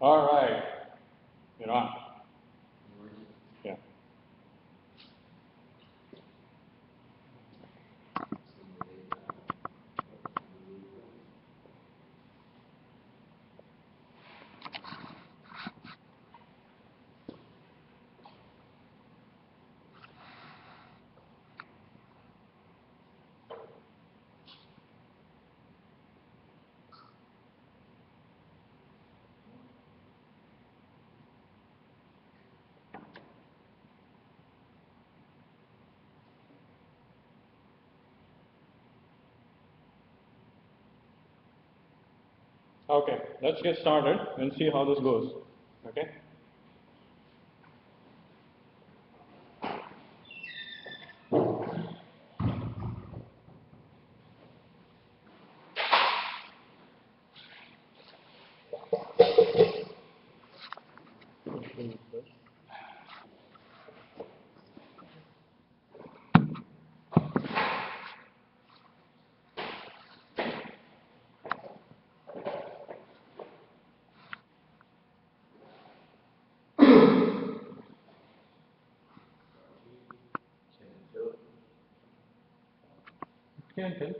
All right, you're on. Yeah. Okay, let's get started and see how this goes. Okay. Can tell.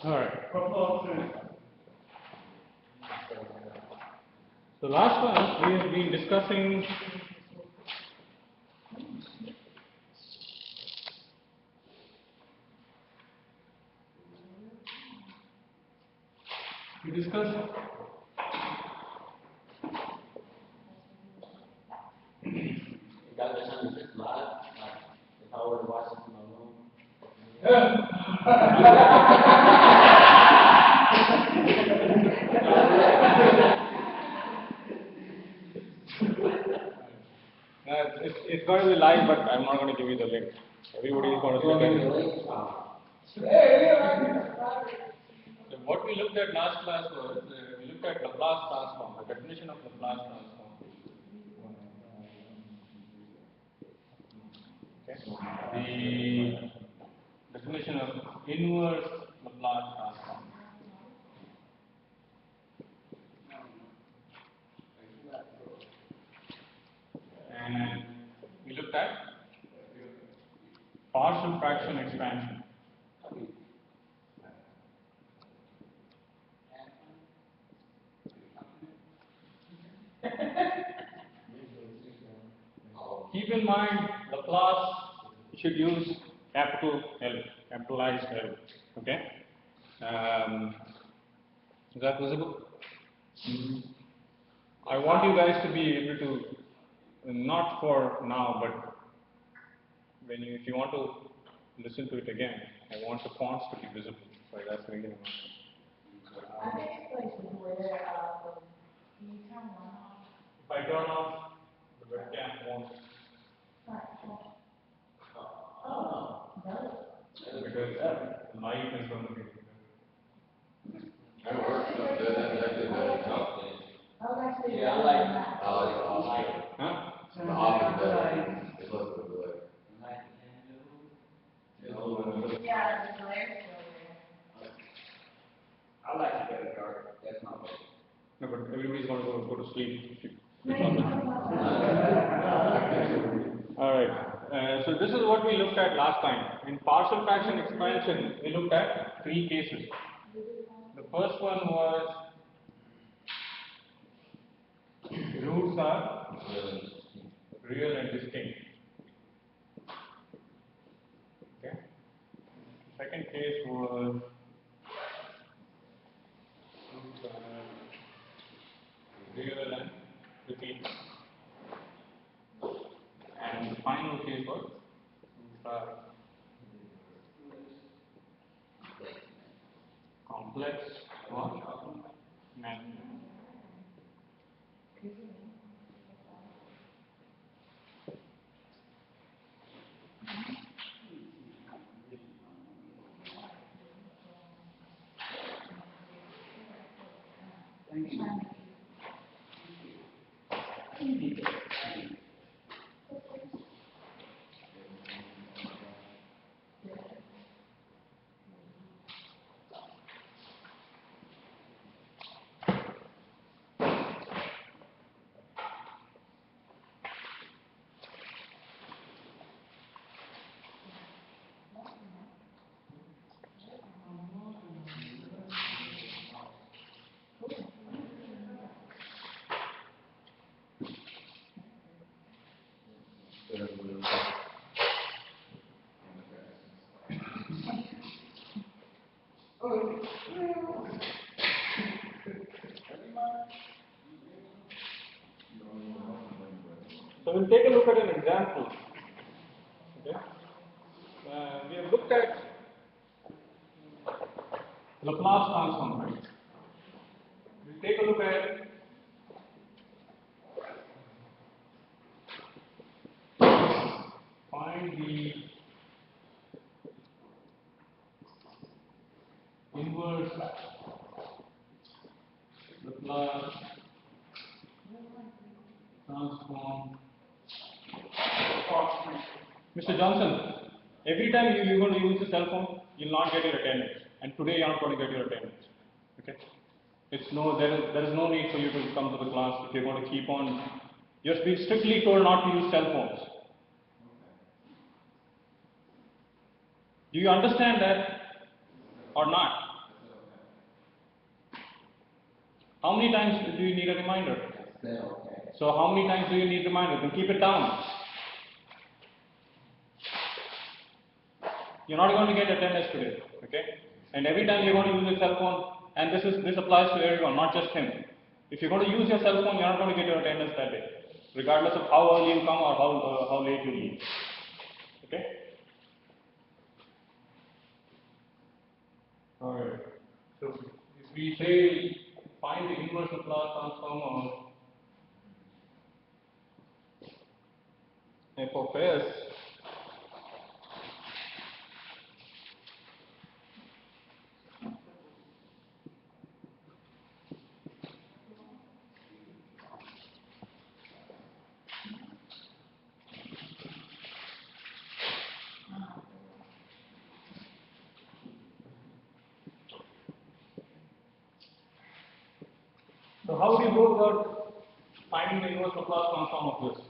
All right. So last class we have been discussing it's going to be live, but I'm not going to give you the link. Everybody is going to look at it. So what we looked at last class was we looked at Laplace transform, the definition of Laplace transform. Okay. The definition of inverse Laplace transform. And we looked at partial fraction expansion. Keep in mind, Laplace should use capital L, capitalized L. Okay? Is that visible? I want you guys to be able to, not for now, but if you want to listen to it again, I want the fonts to be visible. So that's the reason. I think it's places where you turn one off. If I turn off the webcam, won't. Oh, does it? Because the light is going to be. That works. Oh, that's the Yeah, I like the off. Huh? The off is better. It's less of a delay. Yeah, the glare's still there. I like to get it dark, that's not like. No, but everybody's going to go to sleep. All right. So this is what we looked at last time. In partial fraction expansion, we looked at 3 cases. The first one was roots are real and distinct. Okay. Second case was roots are real and repeat. And the final case was roots are complex or imaginary. So we'll take a look at an example. Okay. We have looked at Laplace transform, right? We'll take a look at find the inverse Laplace transform. Mr. Johnson, every time you're going to use the cell phone, you'll not get your attendance. And today you're not going to get your attendance. Okay? There is no need for you to come to the class if you're going to keep on. You're being strictly told not to use cell phones. Do you understand that or not? How many times do you need a reminder? So how many times do you need reminders? Then keep it down. You're not going to get attendance today, okay? And every time you're going to use your cell phone, and this applies to everyone, not just him. If you're going to use your cell phone, you're not going to get your attendance that day, regardless of how early you come or how late you leave. Okay? All right. So if we say find the inverse Laplace transform of f of s. So how do you go about finding the inverse Laplace transform of this?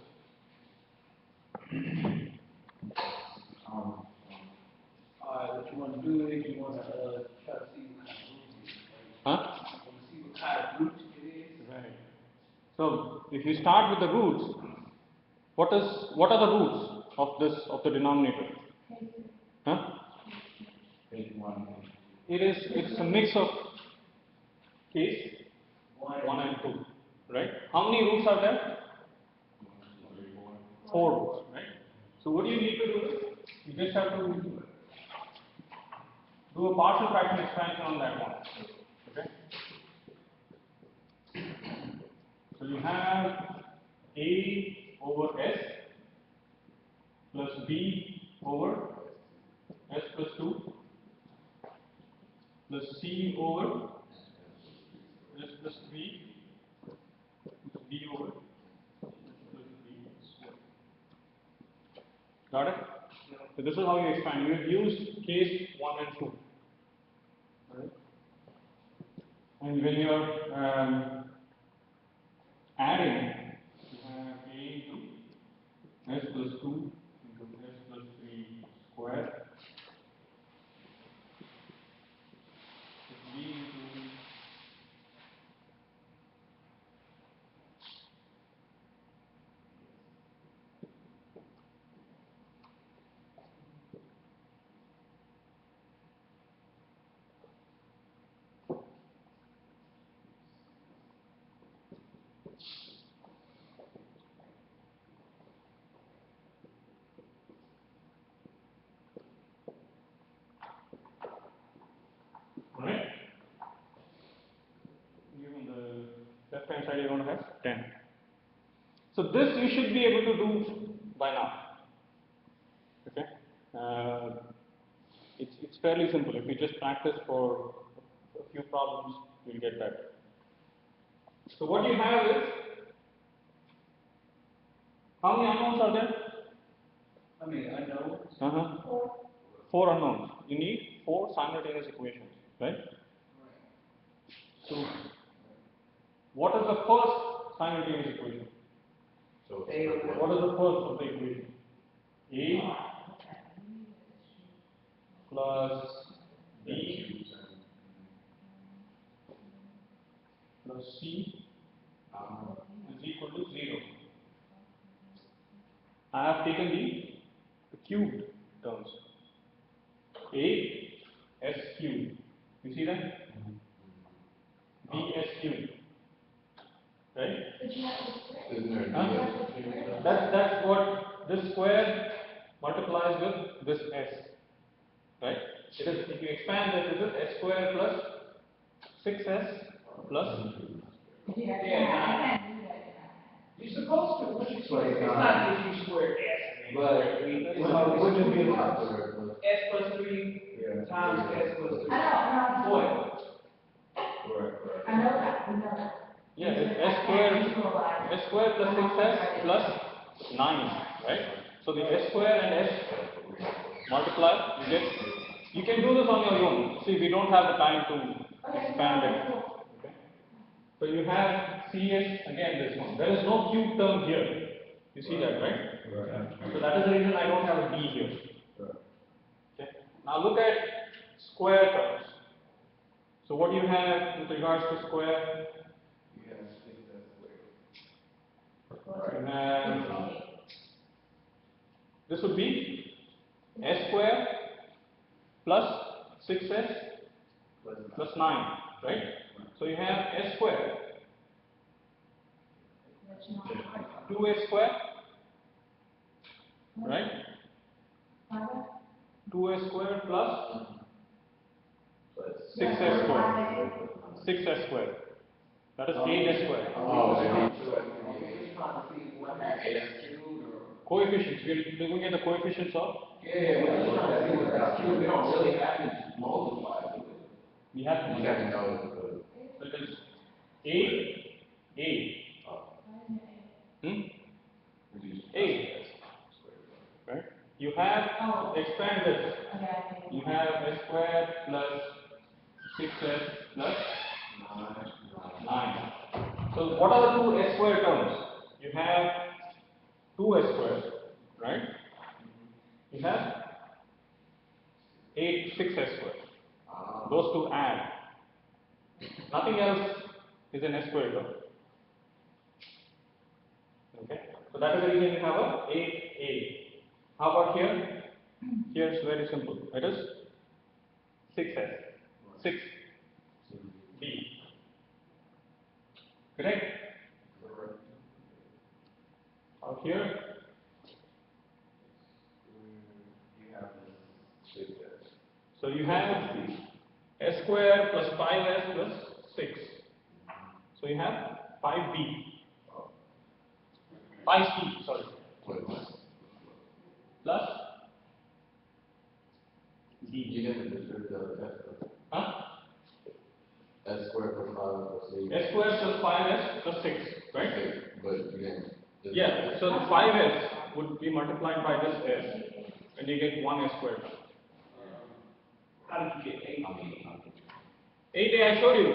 What you want to do is you want to try to see what kind of root it is. Huh? You want to see what kind of root it is. Right. So if you start with the roots, what are the roots of the denominator? Huh? It's a mix of case 1 and 2, right? How many roots are there? 4 roots, right? So what do you need to do? You just have to do a partial fraction expansion on that one. Okay? So you have A over S plus B over S plus 2 plus C over S plus 3 plus D over S plus 3. Got it? So this this is how you expand. You have used case 1 and 2. Right? And when you are adding, you have a into s plus 2 into s plus 3 square b into right? Given the left hand side, you're going to have 10. So this you should be able to do by now. Okay, it's fairly simple. If you just practice for a few problems, you'll get that. So what you have is, how many unknowns are there? I mean, I know. Uh-huh. 4 unknowns. You need 4 simultaneous equations, right? So what is the first simultaneous equation? So What is the first of the equation? A plus B plus C is equal to 0. I have taken the cubed terms. A S cubed. You see that? B S cubed. Right? That's what this square multiplies with this S. Right? It is, if you expand this, it is S square plus 6S plus You're supposed to, what you square, it's not if you square S. But What would be S plus 3 times S plus 3. What? I know that, we know that. yeah, it's S square plus 6S plus 9, right? So the S square and S multiply, you can do this on your own. See, we don't have the time to expand it. Okay? So you have CS, again this one. There is no cube term here. You see that, right? So that is the reason I don't have a D here. Okay? Now look at square terms. So what do you have with regards to square? You have, this would be S square plus 6S plus 9, right? So you have S square, 2S square, right? 2S square plus 6S square, 6S square. That is 8S square. Coefficients, we're looking at the coefficients of? We don't really have to multiply. We have to. You have to know. So it is A. A. Right? You have, expand this. You have S square plus 6S plus 9. So what are the two S square terms? You have 2S square, right? You have 6S square. Those two add. Nothing else is an S square term. Okay? So that is the reason you have a 8A. How about here? Here it's very simple. It is 6S. 6B. Correct? Out here, so you have S square plus 5S plus 6. So you have 5B. 5C, sorry. Plus B. You didn't distribute the S. Huh? S squared plus 5 plus 8. S square plus 5S plus 6, right? But you didn't. Yeah, so the 5S would be multiplied by this S, and you get 1 S square term. How did you get 8A? 8A I showed you.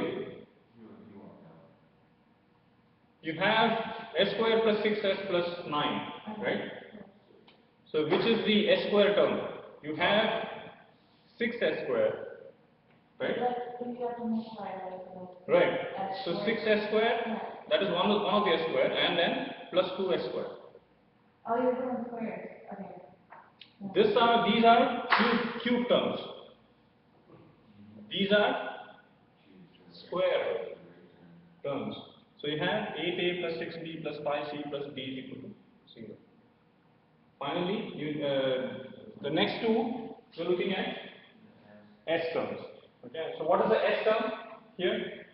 You have S square plus 6S plus 9, right? So which is the S square term? You have 6S square, right? Right. So 6S square, that is one of the S square, and then plus 2S square. Oh, you're doing squares, okay. These are cube terms. These are square terms. So you have 8A plus 6B plus 5C plus D is equal to 0. Finally, the next two, we're looking at S terms. Okay, so what is the S term here?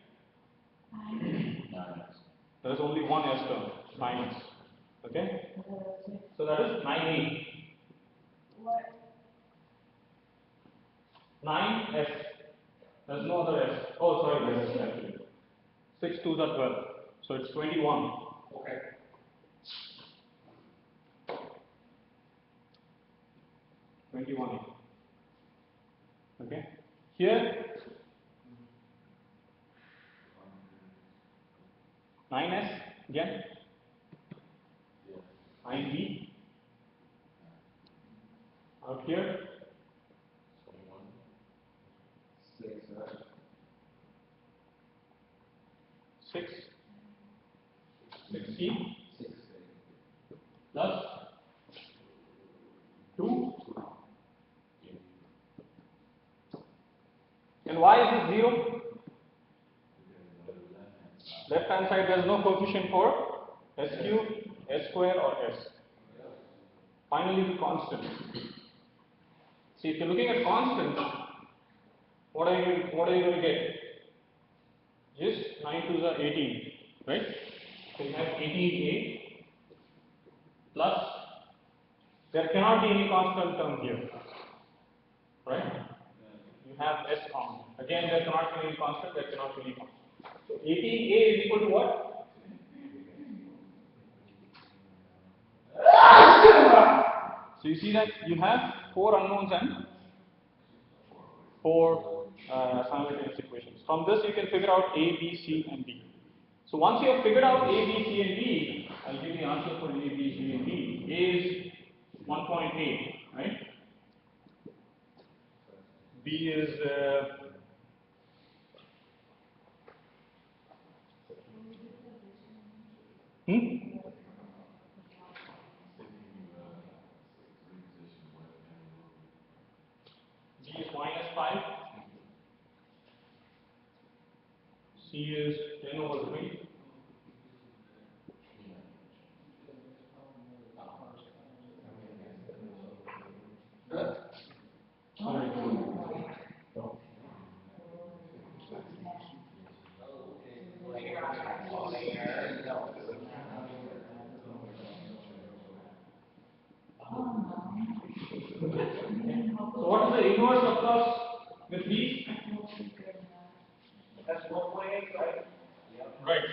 There is only one S term, 9S. Okay, so that is 9A. What? 9S. There's no other S. Oh, sorry, there is actually. 6 2s are 12. So it's 21. Okay. 21. Okay. Here, 9S again. 9B. Out here. 6. 6C. Plus 2. And why is this 0? Left hand side there is no coefficient for S cube, S square or S. Finally the constant. See, if you're looking at constant, what are you going to get? Just 9 2s are 18, right? So you have 18A plus, there cannot be any constant term here, right? You have S common. Again, there cannot be any constant, there cannot be any constant. So 18A is equal to what? So you see that you have 4 unknowns and 4 simultaneous equations. From this you can figure out A, B, C and D. So once you have figured out A, B, C and D, I'll give you the answer for A, B, C and D. A is 1.8, right? B is B is -5. C is 10 over 3. So what is the inverse of plus with these? That's 1.8, right? Right.